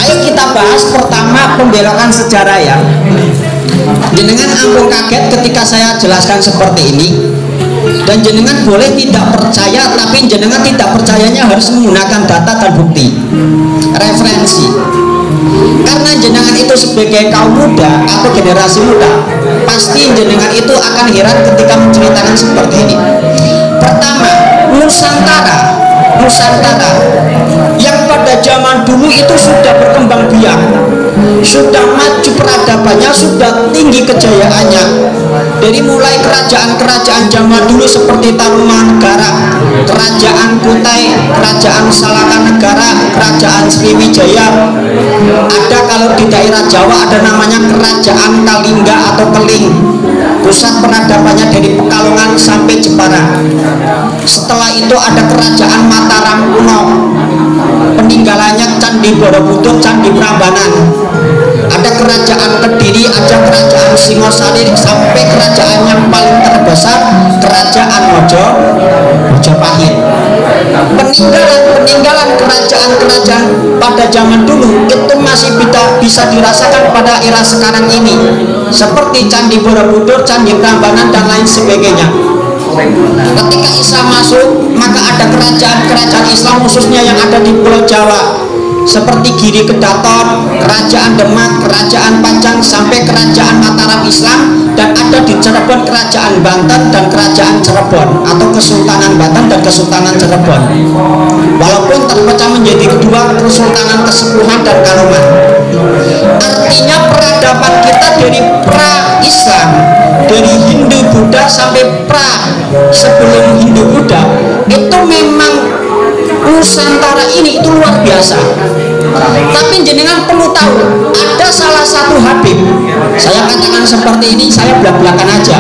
Ayo kita bahas pertama pembelokan sejarah ya. Jenengan ampun kaget ketika saya jelaskan seperti ini. Dan jenengan boleh tidak percaya, tapi jenengan tidak percayanya harus menggunakan data dan bukti, referensi. Karena jenengan itu sebagai kaum muda atau generasi muda, pasti jenengan itu akan heran ketika menceritakan seperti ini. Pertama, Nusantara yang pada zaman dulu itu sudah berkembang biak, sudah maju peradabannya, sudah tinggi kejayaannya. Dari mulai kerajaan-kerajaan zaman dulu seperti Tarumanegara, Kerajaan Kutai, Kerajaan Salakanegara, Kerajaan Sriwijaya. Ada kalau di daerah Jawa ada namanya Kerajaan Kalingga atau Keling. Pusat peradabannya dari Pekalongan sampai Jepara. Setelah itu ada Kerajaan Mataram kuno, peninggalannya Candi Borobudur, Candi Prambanan. Ada Kerajaan Kediri, ada Kerajaan Singosari, sampai kerajaan yang paling terbesar Kerajaan Mojopahit. Peninggalan kerajaan-kerajaan pada zaman dulu itu masih bisa dirasakan pada era sekarang ini, seperti Candi Borobudur, Candi Prambanan dan lain sebagainya. Ketika Islam masuk, maka ada kerajaan-kerajaan Islam khususnya yang ada di Pulau Jawa, seperti Giri Kedaton, Kerajaan Demak, Kerajaan Pancang, sampai Kerajaan Mataram Islam, dan ada di Cirebon Kerajaan Banten dan Kerajaan Cirebon atau Kesultanan Banten dan Kesultanan Cirebon. Walaupun terpecah menjadi kedua, Kesultanan Kesepuhan dan Kanoman. Artinya peradaban kita dari pra-Islam, dari Hindu Buddha sampai sebelum Hindu Buddha, itu memang Nusantara ini itu luar biasa. Tapi jenengan perlu tahu, ada salah satu Habib, saya katakan seperti ini, saya belak-belakan aja.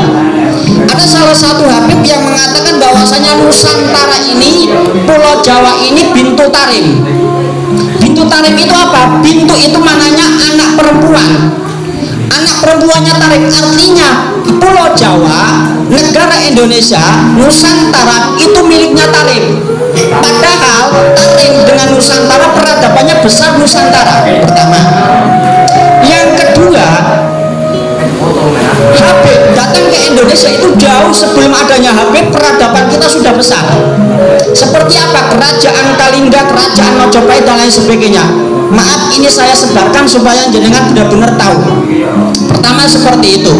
Ada salah satu Habib yang mengatakan bahwasanya Nusantara ini, Pulau Jawa ini bintu tarim. Bintu tarim itu apa? Bintu itu mananya anak perempuan. Anak perempuannya tarim, artinya Pulau Jawa, negara Indonesia, Nusantara itu miliknya tarim. Padahal tarim dengan Nusantara peradabannya besar Nusantara. Pertama. Yang kedua, Habib datang ke Indonesia itu jauh sebelum adanya Habib, peradaban kita sudah besar. Seperti apa? Kerajaan Kalingga, Kerajaan Majapahit dan lain sebagainya. Maaf, ini saya sebarkan supaya jenengan benar-benar tahu. Pertama seperti itu.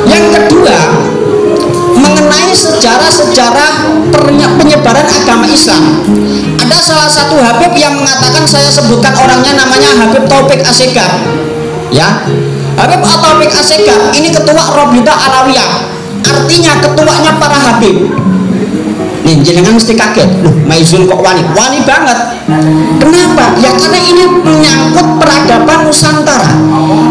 Yang kedua, mengenai sejarah penyebaran agama Islam, ada salah satu Habib yang mengatakan, saya sebutkan orangnya, namanya Habib Taufik Assegaf. Ya, Habib Taufik Assegaf ini ketua Robita Alawiyah, artinya ketuanya para Habib. Nih, jenengan mesti kaget, loh, Maizun kok wani banget. Kenapa? Ya karena ini menyangkut peradaban Nusantara,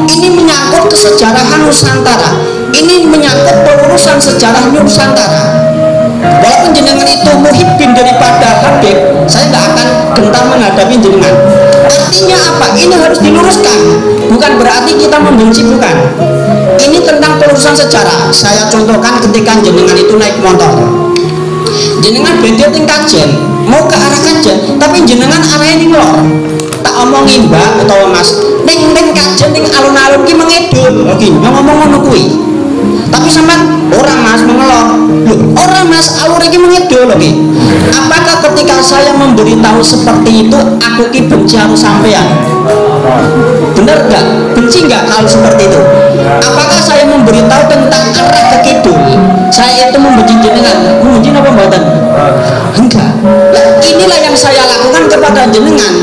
ini menyangkut kesejarahan Nusantara, ini menyangkut pelurusan sejarah Nusantara. Walaupun jenengan itu muhibbin daripada Habib, saya nggak akan gentar menghadapi jenengan. Artinya apa? Ini harus diluruskan, bukan berarti kita membenci, bukan. Ini tentang pelurusan sejarah. Saya contohkan ketika jenengan itu naik motor, jenengan bendir ting Kajen, mau ke arah Kajen, tapi jenengan arahnya ning lor. Tak omongin mbak atau mas, ning Kajen ning alun-alun ki mengedul, oke, ngomong ngono kuwi. Tapi sampean orang mas mengelor, loh, orang mas alur iki mengedul, oke. Apakah ketika saya memberitahu seperti itu, aku ki benci harus sampean? Bener nggak? Benci nggak kalau seperti itu? Apakah saya memberitahu tentang arah ke kidul, saya itu membenci jenengan? Membenci apa mboten? Enggak. Nah, inilah yang saya lakukan kepada jenengan.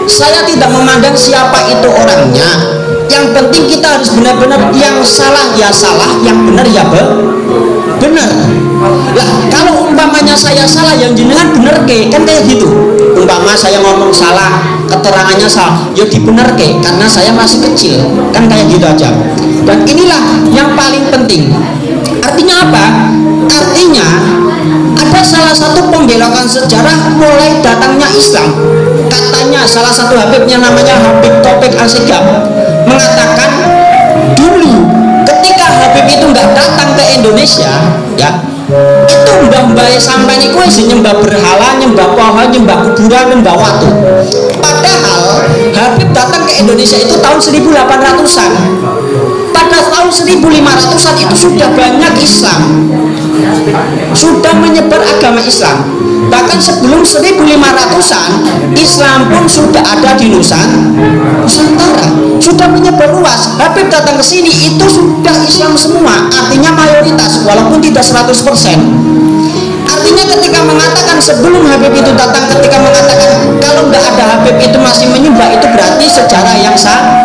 Saya tidak memandang siapa itu orangnya. Yang penting kita harus benar-benar, yang salah ya salah, yang benar ya benar. Lah kalau umpamanya saya salah, yang jenengan bener ke, kan kayak gitu. Umpama saya ngomong salah, keterangannya salah, ya dibener ke, karena saya masih kecil, kan kayak gitu aja. Dan inilah yang paling penting. Artinya apa? Artinya ada salah satu pembelokan sejarah mulai datangnya Islam. Katanya salah satu Habibnya namanya Habib Taufik Assegaf mengatakan, dulu ketika Habib itu nggak datang ke Indonesia ya, itu mbah-mbah sampai niku wis nyembah berhala, nyembah pohon, nyembah kuburan, nyembah watu. Padahal Habib datang ke Indonesia itu tahun 1800-an. Pada tahun 1500-an itu sudah banyak Islam, sudah menyebar agama Islam. Bahkan sebelum 1500-an Islam pun sudah ada di Nusantara, sudah menyebar luas. Habib datang ke sini itu sudah Islam semua, artinya mayoritas walaupun tidak 100%. Artinya ketika mengatakan sebelum Habib itu datang, ketika mengatakan kalau nggak ada Habib itu masih menyembah, itu berarti sejarah yang salah.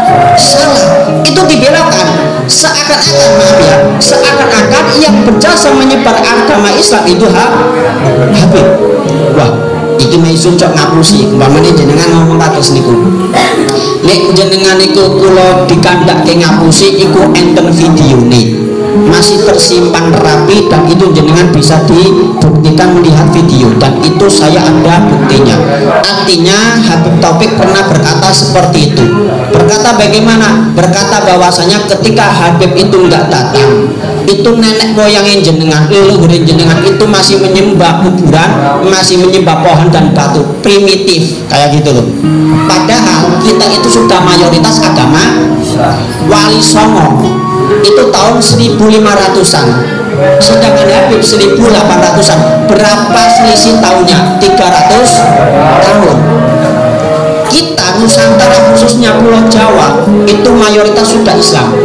Itu dibelokkan seakan-akan, maaf ya, seakan-akan yang berjasa menyebar agama Islam itu Habib. Wah, iki maisun cok ngapusi, umpamane jenengan ngomong kados niku. Nek jenengan niku kula dikandhake ngapusi iku enten videone, masih tersimpan rapi dan itu jenengan bisa dibuktikan melihat video, dan itu saya ada buktinya. Artinya Habib Taufik pernah berkata seperti itu. Berkata bagaimana? Berkata bahwasanya ketika Habib itu enggak datang, itu nenek moyangnya jenengan, leluhur jenengan itu masih menyembah kuburan, masih menyembah pohon dan batu primitif kayak gitu loh. Padahal kita itu sudah mayoritas agama Wali Songo itu tahun 1500-an, sedangkan Habib 1800-an. Berapa selisih tahunnya? 300 tahun. Kita Nusantara khususnya Pulau Jawa itu mayoritas sudah Islam.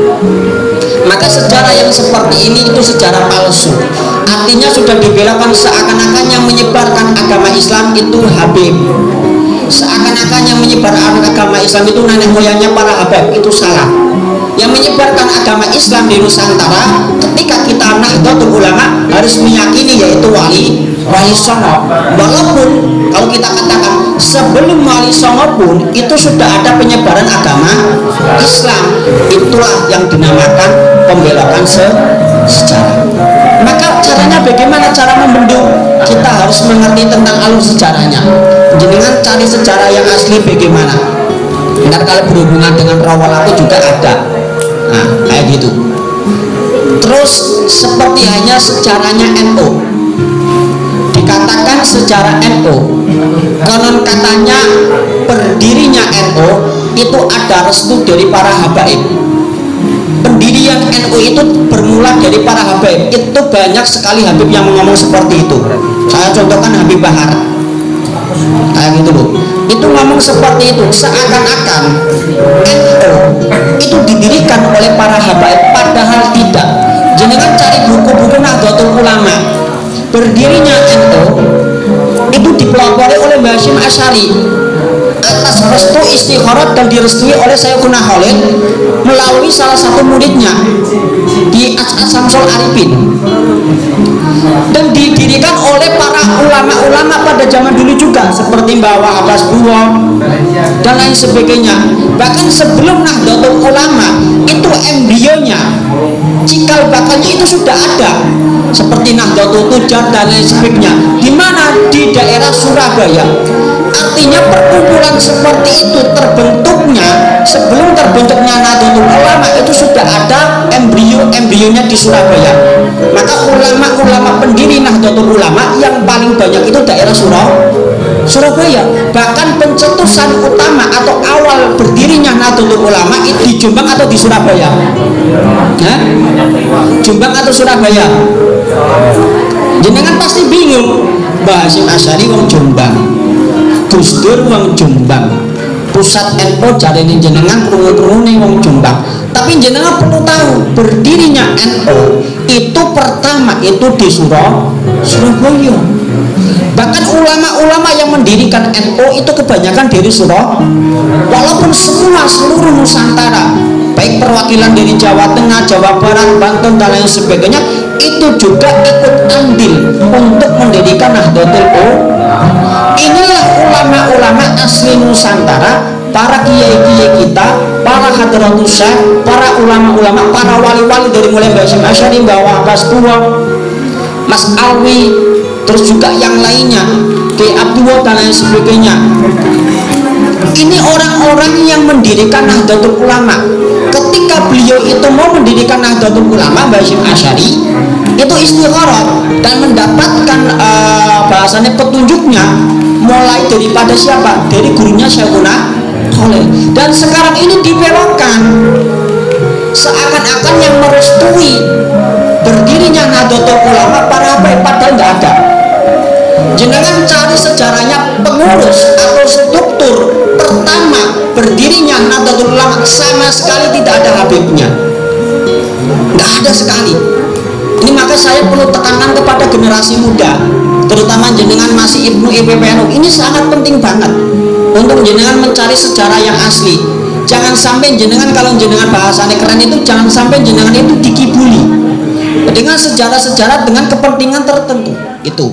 Maka sejarah yang seperti ini itu sejarah palsu. Artinya sudah dibelokkan seakan-akan yang menyebarkan agama Islam itu Habib, seakan-akan yang menyebarkan agama Islam itu nenek moyangnya para Habib. Itu salah. Yang menyebarkan agama Islam di Nusantara ketika kita Nahdlatul Ulama harus meyakini yaitu Wali Songo. Walaupun kalau kita katakan sebelum Wali Songo pun itu sudah ada penyebaran agama Islam. Itulah yang dinamakan pembelokan sejarah. Maka caranya bagaimana cara membendung? Kita harus mengerti tentang alur sejarahnya. Jenengan cari sejarah yang asli bagaimana. Ntar kalau berhubungan dengan Rawalaku juga ada. Nah, kayak gitu. Terus seperti hanya sejarahnya NU, dikatakan sejarah NU, konon katanya berdirinya NU itu ada restu dari para habaib. Pendirian NU itu bermula dari para habaib. Itu banyak sekali Habib yang ngomong seperti itu. Saya contohkan Habib Bahar kayak gitu loh. Itu ngomong seperti itu, seakan-akan NU itu didirikan oleh para habaib, padahal tidak. Jenengan cari buku-buku Nahdlatul Ulama, berdirinya NU itu dipelopori oleh Mbah Hasyim Asy'ari atas restu istikharat dan direstui oleh Sayyidina Khalid melalui salah satu muridnya di As'ad Syamsul Arifin, dan didirikan oleh para ulama-ulama pada zaman dulu juga seperti Mbah Abbas Buwo dan lain sebagainya. Bahkan sebelum Nahdlatul Ulama itu embrionya, cikal bakalnya itu sudah ada seperti Nahdlatul Tujar dan lain sebagainya. Di mana? Di daerah Surabaya. Artinya perkumpulan seperti itu terbentuknya, sebelum terbentuknya Nahdlatul Ulama itu sudah ada embrionya di Surabaya. Maka ulama-ulama pendiri Nahdlatul Ulama yang paling banyak itu daerah Surabaya. Bahkan pencetusan utama atau awal berdirinya Nahdlatul Ulama itu di Jombang atau di Surabaya? Hah? Jombang atau Surabaya? Jenengan pasti bingung. Mbah Hasyim Asy'ari wong Jombang, Gus Dur wong Jombang, pusat NU jarene jenengan krungu-krungune wong Jombang. Tapi jenengan perlu tahu berdirinya NU itu pertama itu di Surabaya. Bahkan ulama-ulama yang mendirikan NU itu kebanyakan dari Surabaya. Walaupun seluruh Nusantara, baik perwakilan dari Jawa Tengah, Jawa Barat, Banten dan lain sebagainya, itu juga ikut andil untuk mendirikan Nahdlatul Ulama. Inilah ulama-ulama asli Nusantara, para kiai-kiai kita, para hadratus syekh, para ulama-ulama, para wali-wali dari mulai Mbah Hasyim Asy'ari, Mbah Abbas Buwo, Mas Alwi, terus juga yang lainnya, Kiai Abdullah dan lain sebagainya. Ini orang-orang yang mendirikan Nahdlatul Ulama. Ketika ketika beliau itu mau mendirikan Nahdlatul Ulama, Mbah Hasyim Asy'ari itu istikharah dan mendapatkan bahasanya petunjuknya mulai daripada siapa? Dari gurunya Syekhuna Khalil. Dan sekarang ini dibelokkan, seakan-akan yang merestui berdirinya Nahdlatul Ulama para habaib, padahal nggak ada. Jenengan cari sejarahnya pengurus atau struktur pertama berdirinya Nahdlatul Ulama, sama sekali tidak ada habibnya, nggak ada sekali. Ini maka saya perlu tekankan kepada generasi muda, terutama jenengan masih ilmu IPPNU, ini sangat penting banget untuk jenengan mencari sejarah yang asli. Jangan sampai jenengan, kalau jenengan bahasanya keren itu, jangan sampai jenengan itu dikibuli dengan sejarah-sejarah dengan kepentingan tertentu itu.